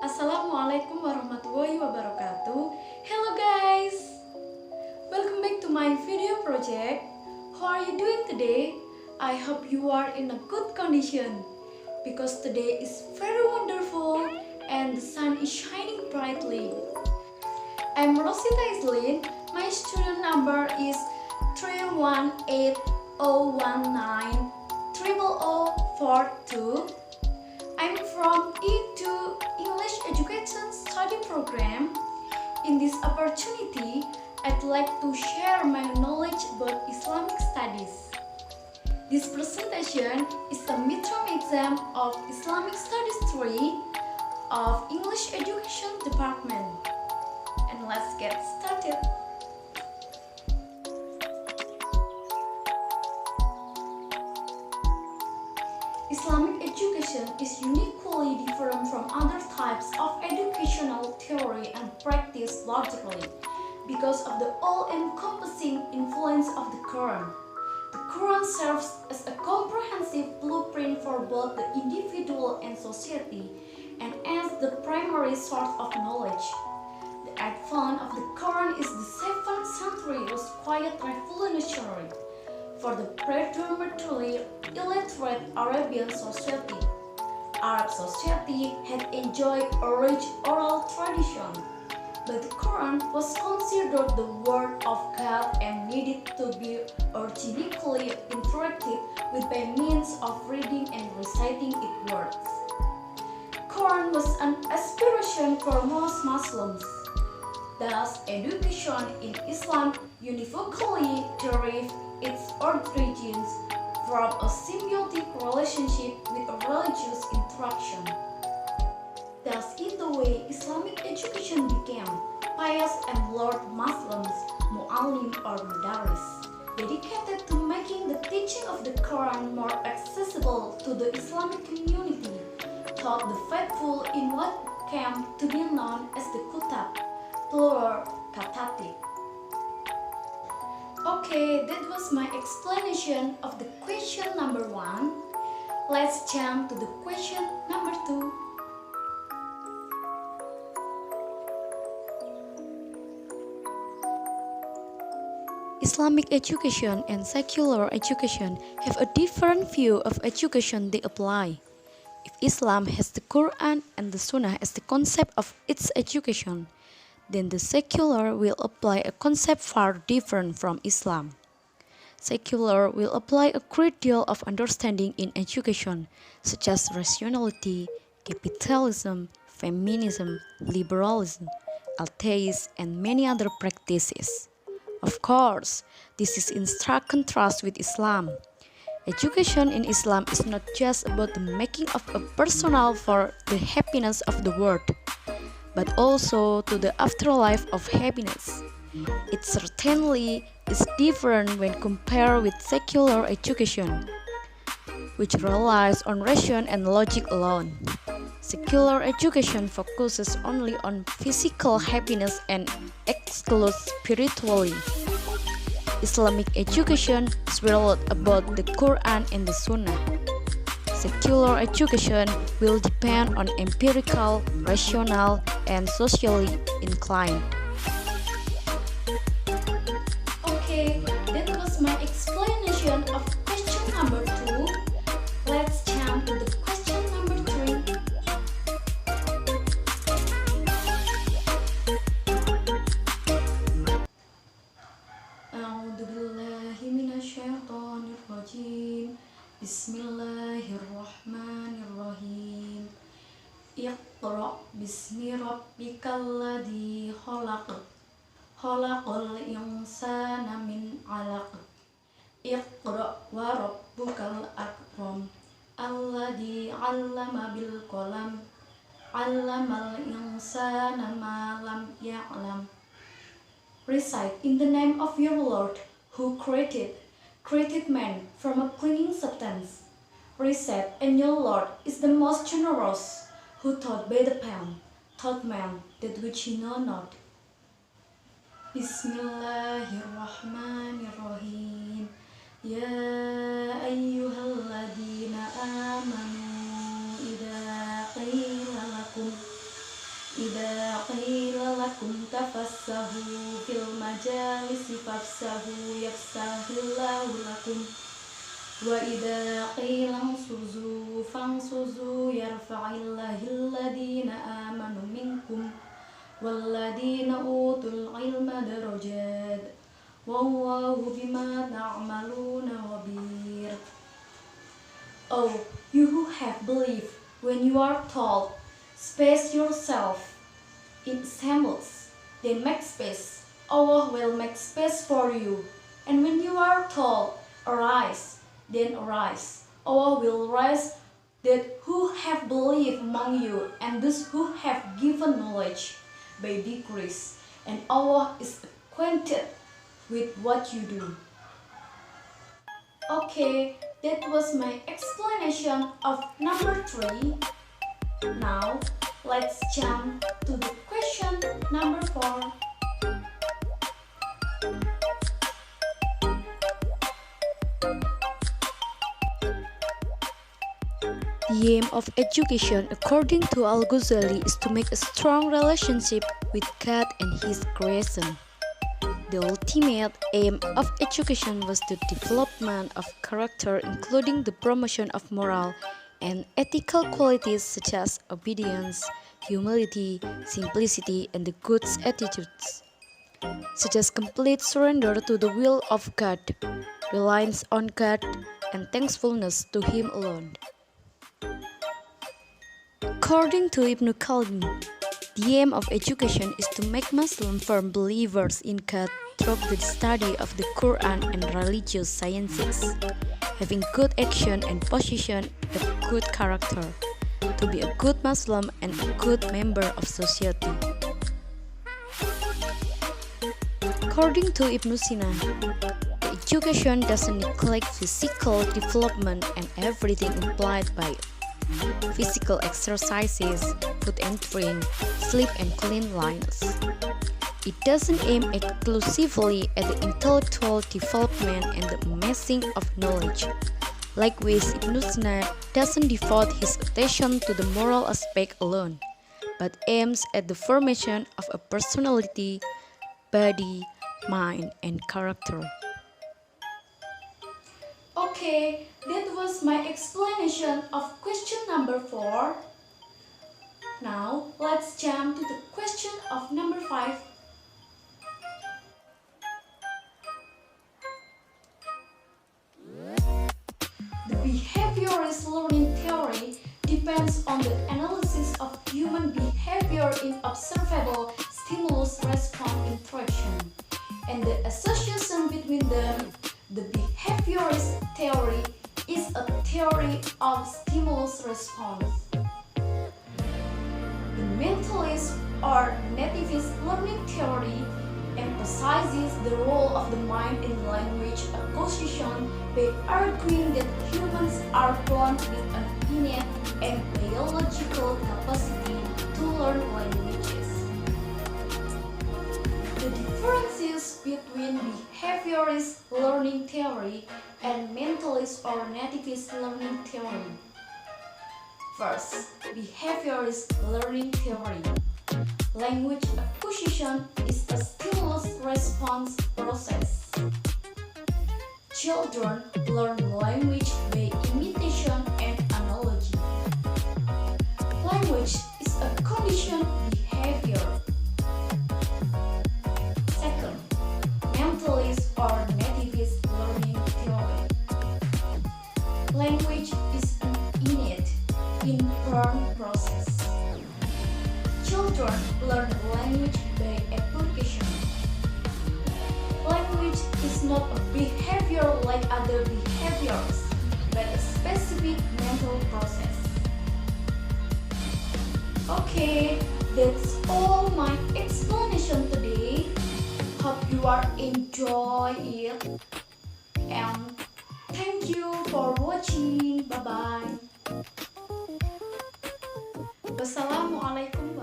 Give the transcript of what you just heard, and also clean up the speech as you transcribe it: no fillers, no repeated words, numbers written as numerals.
Assalamualaikum warahmatullahi wabarakatuh. Hello guys, welcome back to my video project. How are you doing today? I hope you are in a good condition because today is very wonderful and the sun is shining brightly. I'm Rosita Izlin. My student number is 31801900042. I'm from E2 English Education Study Program. In this opportunity, I'd like to share my knowledge about Islamic studies. This presentation is the midterm exam of Islamic Studies 3 of English Education Department. And let's get started. Islamic education is uniquely different from other types of educational theory and practice logically because of the all-encompassing influence of the Quran. The Quran serves as a comprehensive blueprint for both the individual and society and as the primary source of knowledge. The advent of the Quran is the 7th century was quite revolutionary for the predominantly illiterate Arabian society. Arab society had enjoyed a rich oral tradition, but the Quran was considered the word of God and needed to be organically interacted with by means of reading and reciting its words. Quran was an aspiration for most Muslims. Thus, education in Islam univocally derived its origins from a symbiotic relationship with a religious interaction. Thus, in the way Islamic education became, pious and learned Muslims, mu'allim or mudaris, dedicated to making the teaching of the Quran more accessible to the Islamic community, taught the faithful in what came to be known as the kutab, plural katatik. Okay, that was my explanation of the question number 1. Let's jump to the question number 2. Islamic education and secular education have a different view of education they apply. If Islam has the Quran and the Sunnah as the concept of its education, then the secular will apply a concept far different from Islam. Secular will apply a great deal of understanding in education, such as rationality, capitalism, feminism, liberalism, atheism, and many other practices. Of course, this is in stark contrast with Islam. Education in Islam is not just about the making of a personnel for the happiness of the world, but also to the afterlife of happiness. It certainly is different when compared with secular education, which relies on reason and logic alone. Secular education focuses only on physical happiness and excludes spirituality. Islamic education is all about the Quran and the Sunnah. Secular education will depend on empirical, rational, and socially inclined. Okay, that was my explanation of question number 2. Let's jump to the question number 3. A'udzubillahiminasyaitonirrajim. Bismillahirrahmanirrahim. Iqra bismi rabbikal ladzi khalaq. Khalaqal insana min 'alaq. Iqra wa rabbukal akram. Alladzi 'allama bil qalam. 'Allamal insana ma lam ya'lam. Recite in the name of your Lord, who created man from a clinging substance. Recite, and your Lord is the most generous, who taught by the pen, taught man that which he know not. Bismillahirrahmanirrahim. Ya ayyuhalladzina amanu idza qila lakum fafsahu yafsahillahu lakum wa idza qila ansuzu fansuzu yarfa'illahu alladhina amanu minkum walladhina utul ilma darajat wallahu bima ta'maluna khabir. Oh, you who have believed, when you are told, space yourself in shambles, then make space. Allah will make space for you. And when you are told, arise, then arise. Allah will rise that who have believed among you and those who have given knowledge by degrees. And Allah is acquainted with what you do. Okay, that was my explanation of number 3. Now, let's jump to the question number 4. The aim of education, according to Al-Ghazali, is to make a strong relationship with God and His creation. The ultimate aim of education was the development of character, including the promotion of moral and ethical qualities such as obedience, humility, simplicity, and the good attitudes, such as complete surrender to the will of God, reliance on God, and thankfulness to Him alone. According to Ibn Khaldun, the aim of education is to make Muslims firm believers in God through the study of the Quran and religious sciences, having good action and possession of good character, to be a good Muslim and a good member of society. According to Ibn Sina, the education doesn't neglect physical development and everything implied by physical exercises, food and drink, sleep and cleanliness. It doesn't aim exclusively at the intellectual development and the amassing of knowledge. Likewise, Ibn Sina doesn't devote his attention to the moral aspect alone, but aims at the formation of a personality, body, mind, and character. Okay, that was my explanation of question number 4. Now, let's jump to the question of number 5. The behaviorist learning theory depends on the analysis of human behavior in observable stimulus-response interaction and the association between them. The behaviorist theory is a theory of stimulus response. The mentalist or nativist learning theory emphasizes the role of the mind in language acquisition by arguing that humans are born with an innate and biological capacity to learn languages. The differences between behaviorist learning theory and mentalist or nativist learning theory. First, behaviorist learning theory. Language acquisition is a stimulus-response process. Children learn language by imitation and analogy. Language is a conditioned behavior. Second, mentalist or nativist learning theory. Language is an innate, inborn process. Children learn language by application. Language is not a behavior like other behaviors, but a specific mental process. Okay, that's all my explanation today. Hope you are enjoy it. And thank you for watching. Bye bye. Wassalamualaikum